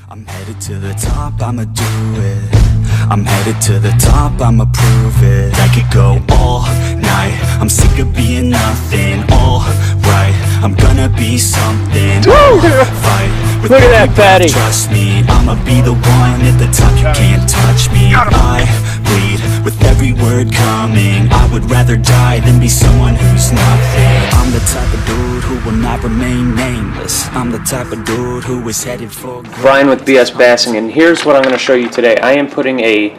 I'm headed to the top, I'ma do it. I'm headed to the top, I'ma prove it. I could go all night, I'm sick of being nothing. All right, I'm gonna be something. Fight with look at that fatty. Trust me, I'ma be the one at the top, you can't touch me. I bleed with every word coming. I would rather die than be someone who's nothing. I'm the type of dude who will not remain nameless. I'm the type of dude who is headed for Brian with BS Bassing, and here's what I'm going to show you today. I am putting a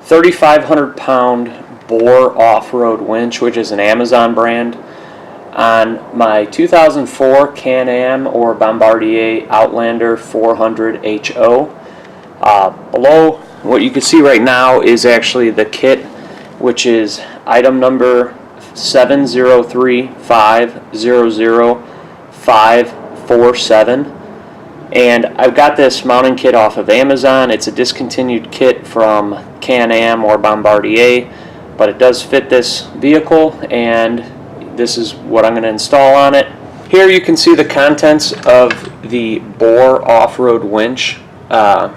3,500 pound Boar off-road winch, which is an Amazon brand, on my 2004 Can-Am or Bombardier Outlander 400 HO. Below, what you can see right now is actually the kit, which is item number 703500547. And I've got this mounting kit off of Amazon. It's a discontinued kit from Can-Am or Bombardier, but it does fit this vehicle, and this is what I'm going to install on it. Here you can see the contents of the Boar off-road winch that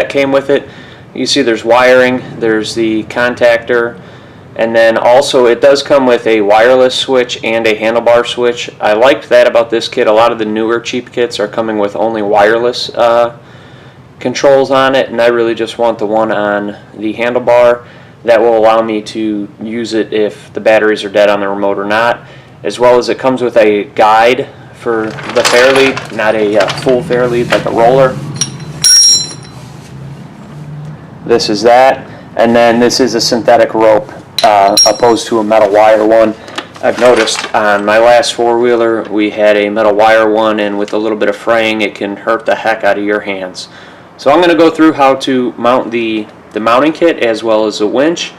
came with it. You see there's wiring, there's the contactor, and then also it does come with a wireless switch and a handlebar switch. I liked that about this kit. A lot of the newer cheap kits are coming with only wireless controls on it, and I really just want the one on the handlebar that will allow me to use it if the batteries are dead on the remote or not, as well as it comes with a guide for the fairlead, not a full fairlead, like a roller. This is that, and then this is a synthetic rope opposed to a metal wire one. I've noticed on my last four-wheeler we had a metal wire one, and with a little bit of fraying it can hurt the heck out of your hands. So I'm going to go through how to mount the mounting kit as well as the winch,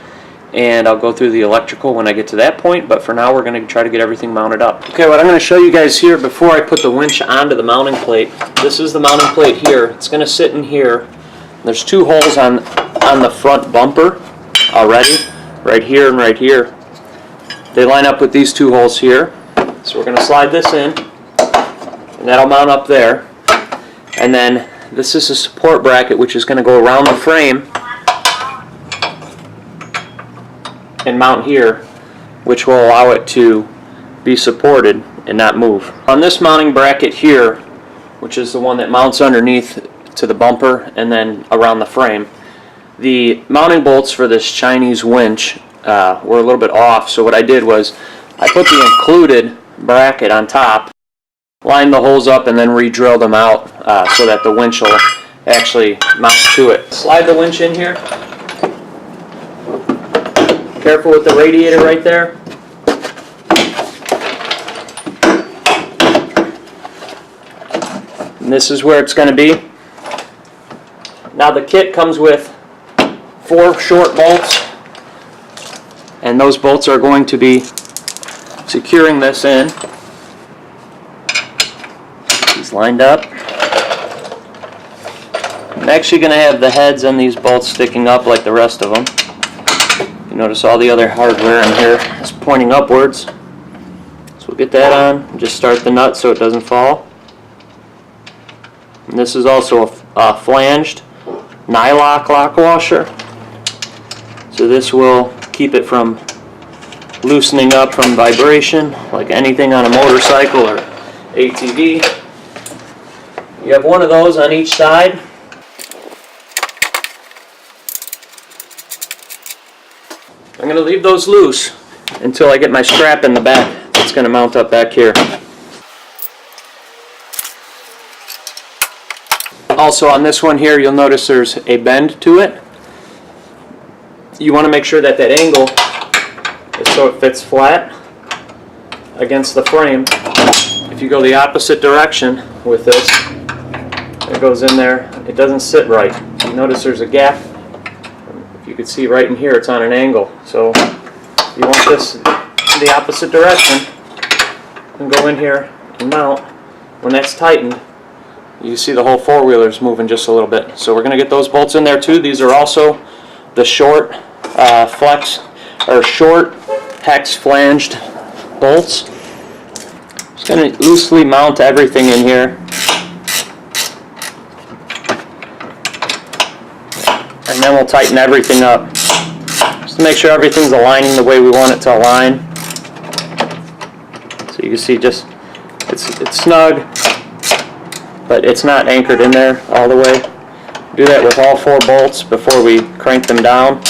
and I'll go through the electrical when I get to that point, but for now we're going to try to get everything mounted up. Okay, what I'm going to show you guys here before I put the winch onto the mounting plate, this is the mounting plate here. It's going to sit in here. There's two holes on the front bumper already, right here and right here. They line up with these two holes here. So we're going to slide this in, and that'll mount up there. And then this is a support bracket which is going to go around the frame and mount here, which will allow it to be supported and not move. On this mounting bracket here, which is the one that mounts underneath to the bumper and then around the frame, the mounting bolts for this Chinese winch were a little bit off, so what I did was I put the included bracket on top, lined the holes up, and then re-drilled them out so that the winch will actually mount to it. Slide the winch in here. Careful with the radiator right there. And this is where it's going to be. Now the kit comes with 4 short bolts, and those bolts are going to be securing this in. These lined up. I'm actually going to have the heads on these bolts sticking up like the rest of them. You notice all the other hardware in here is pointing upwards. So we'll get that on, just start the nut so it doesn't fall. And this is also a flanged nylock lock washer. So this will keep it from loosening up from vibration like anything on a motorcycle or ATV. You have one of those on each side. I'm going to leave those loose until I get my strap in the back. It's going to mount up back here. Also on this one here, you'll notice there's a bend to it. You want to make sure that that angle is so it fits flat against the frame. If you go the opposite direction with this, it goes in there, it doesn't sit right. You notice there's a gap. If you can see right in here, it's on an angle. So you want this the opposite direction and go in here and mount. When that's tightened, you see the whole four-wheeler is moving just a little bit. So we're going to get those bolts in there too. These are also the short short hex flanged bolts. Just going to loosely mount everything in here. and then we'll tighten everything up. Just to make sure everything's aligning the way we want it to align. So you can see just, it's snug, but it's not anchored in there all the way. Do that with all 4 bolts before we crank them down.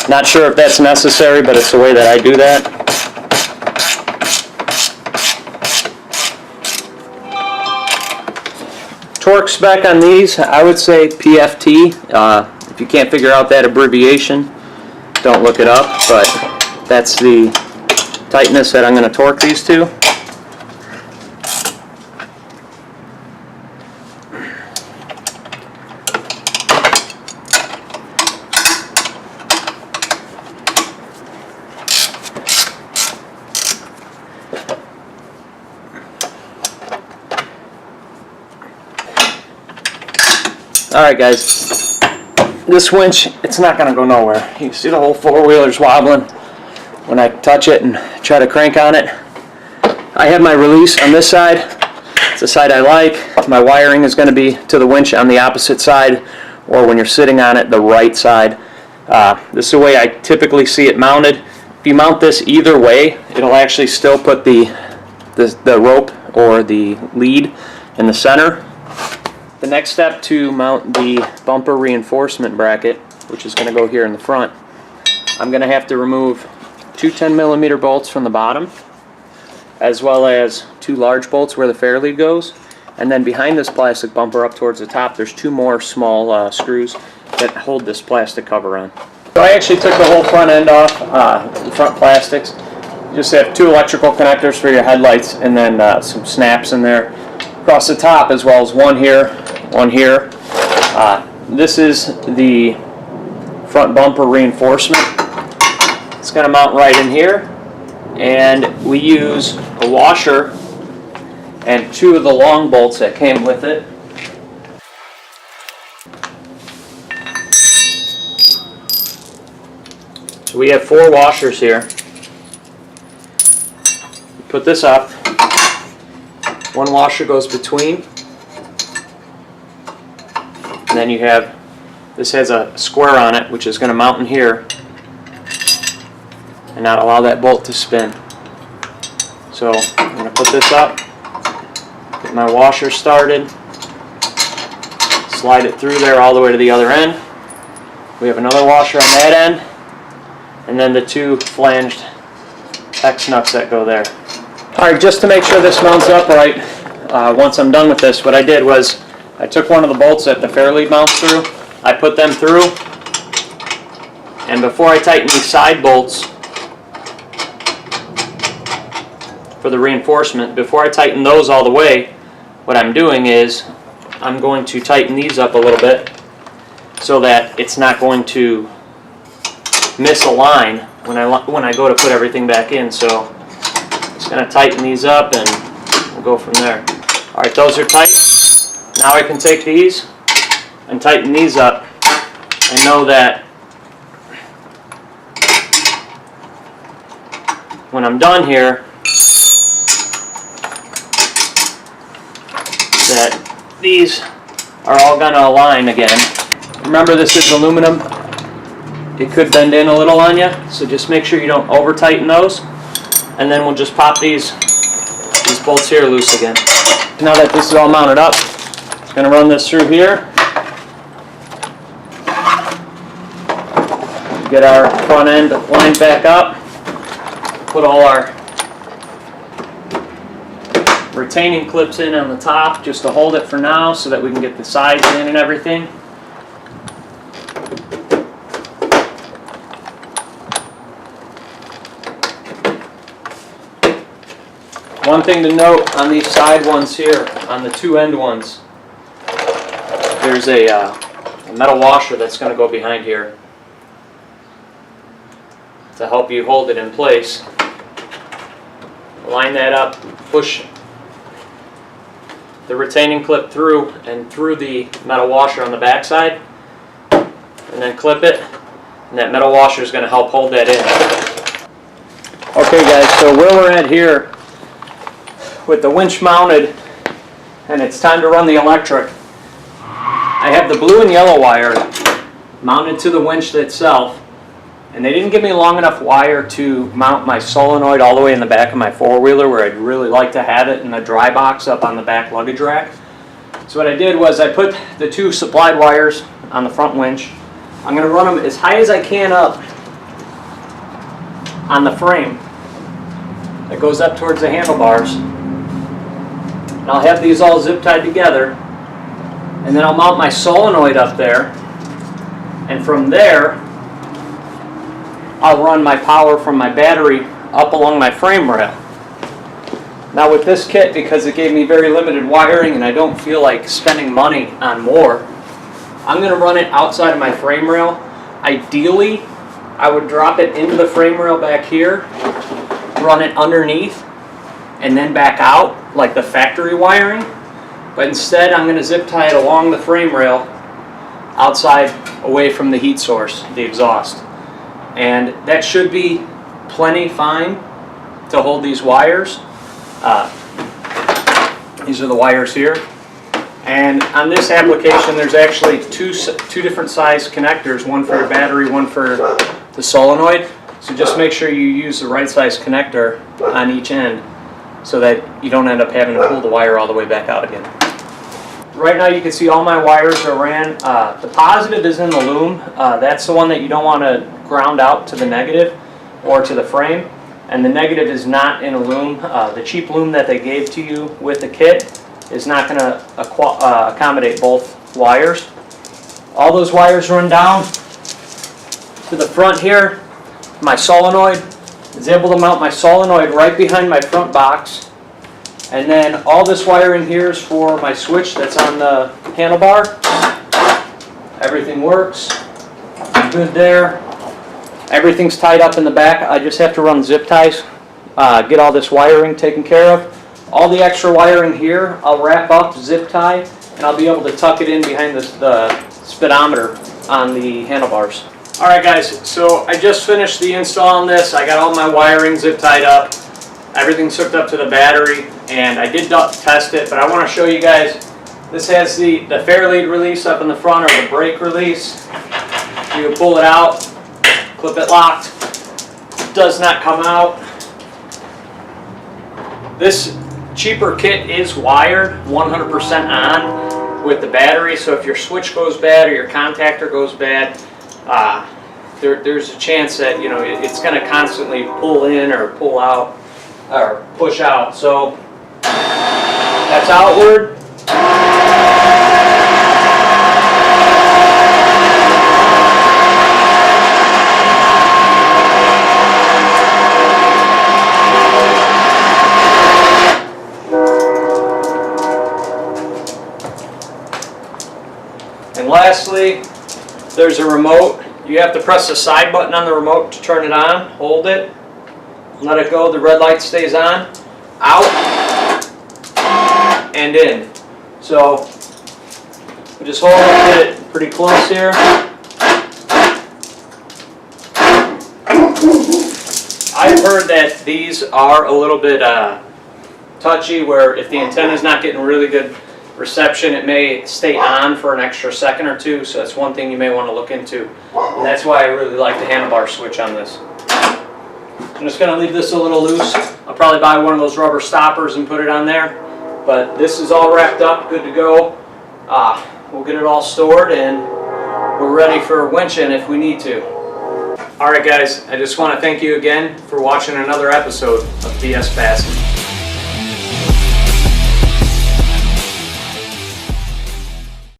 Not sure if that's necessary, but it's the way that I do that. Torque spec on these, I would say PFT. If you can't figure out that abbreviation, don't look it up, but that's the tightness that I'm going to torque these to. Alright guys, this winch, it's not going to go nowhere. You can see the whole 4-wheeler's wobbling when I touch it and try to crank on it. I have my release on this side. It's the side I like. My wiring is going to be to the winch on the opposite side, or when you're sitting on it, the right side. This is the way I typically see it mounted. If you mount this either way, it'll actually still put the rope or the lead in the center. The next step to mount the bumper reinforcement bracket, which is going to go here in the front, I'm going to have to remove 2 10mm bolts from the bottom, as well as 2 large bolts where the fair lead goes. And then behind this plastic bumper up towards the top, there's 2 more small screws that hold this plastic cover on. So I actually took the whole front end off, the front plastics. You just have 2 electrical connectors for your headlights, and then some snaps in there across the top, as well as one here, one here. This is the front bumper reinforcement. It's going to mount right in here, and we use a washer and 2 of the long bolts that came with it. So we have 4 washers here. Put this up. 1 washer goes between. And then you have, this has a square on it, which is going to mount in here and not allow that bolt to spin. So I'm going to put this up, get my washer started, slide it through there all the way to the other end. We have another washer on that end, and then the 2 flanged X nuts that go there. Alright, just to make sure this mounts up right, once I'm done with this, what I did was I took one of the bolts that the fair lead mounts through, I put them through, and before I tighten these side bolts for the reinforcement, before I tighten those all the way, what I'm doing is I'm going to tighten these up a little bit so that it's not going to misalign when I go to put everything back in. So I'm just going to tighten these up and we'll go from there. Alright, those are tight. Now I can take these and tighten these up and know that when I'm done here, that these are all going to align again. Remember, this is aluminum. It could bend in a little on you, so just make sure you don't over tighten those. And then we'll just pop these bolts here loose again. Now that this is all mounted up, I'm going to run this through here. Get our front end lined back up. Put all our retaining clips in on the top just to hold it for now so that we can get the sides in and everything. One thing to note on these side ones here, on the 2 end ones, there's a metal washer that's going to go behind here to help you hold it in place. Line that up, push the retaining clip through and through the metal washer on the back side, and then clip it, and that metal washer is going to help hold that in. Okay guys, so where we're at here with the winch mounted and it's time to run the electric, I have the blue and yellow wire mounted to the winch itself. And they didn't give me long enough wire to mount my solenoid all the way in the back of my four-wheeler, where I'd really like to have it in the dry box up on the back luggage rack. So what I did was I put the 2 supplied wires on the front winch. I'm going to run them as high as I can up on the frame that goes up towards the handlebars. And I'll have these all zip tied together, and then I'll mount my solenoid up there, and from there I'll run my power from my battery up along my frame rail. Now with this kit, because it gave me very limited wiring and I don't feel like spending money on more, I'm going to run it outside of my frame rail. Ideally, I would drop it into the frame rail back here, run it underneath, and then back out like the factory wiring. But instead, I'm going to zip tie it along the frame rail outside, away from the heat source, the exhaust. And that should be plenty fine to hold these wires. These are the wires here. And on this application, there's actually two different size connectors, one for your battery, one for the solenoid. So just make sure you use the right size connector on each end so that you don't end up having to pull the wire all the way back out again. Right now you can see all my wires are ran. The positive is in the loom. That's the one that you don't want to ground out to the negative or to the frame. And the negative is not in a loom. The cheap loom that they gave to you with the kit is not going to accommodate both wires. All those wires run down to the front here. My solenoid is able to mount my solenoid right behind my front box. And then all this wiring here is for my switch that's on the handlebar. Everything works. I'm good there. Everything's tied up in the back. I just have to run zip ties, get all this wiring taken care of. All the extra wiring here, I'll wrap up, zip tie, and I'll be able to tuck it in behind the speedometer on the handlebars. Alright guys, so I just finished the install on this. I got all my wiring zip tied up. Everything's hooked up to the battery, and I did test it, but I want to show you guys. This has the fairlead release up in the front, or the brake release. You can pull it out, clip it locked. It does not come out. This cheaper kit is wired 100% on with the battery, so if your switch goes bad or your contactor goes bad, there's a chance that it's going to constantly pull in or pull out or push out. So that's outward. And lastly, there's a remote. You have to press the side button on the remote to turn it on. Hold it. Let it go. The red light stays on. Out. And in. So we just hold it, get it pretty close here. I've heard that these are a little bit touchy, where if the antenna is not getting really good reception, it may stay on for an extra second or two, so that's one thing you may want to look into. And that's why I really like the handlebar switch on this. I'm just going to leave this a little loose. I'll probably buy one of those rubber stoppers and put it on there. But this is all wrapped up, good to go. We'll get it all stored, and we're ready for winching if we need to. Alright guys, I just want to thank you again for watching another episode of BS Fasten.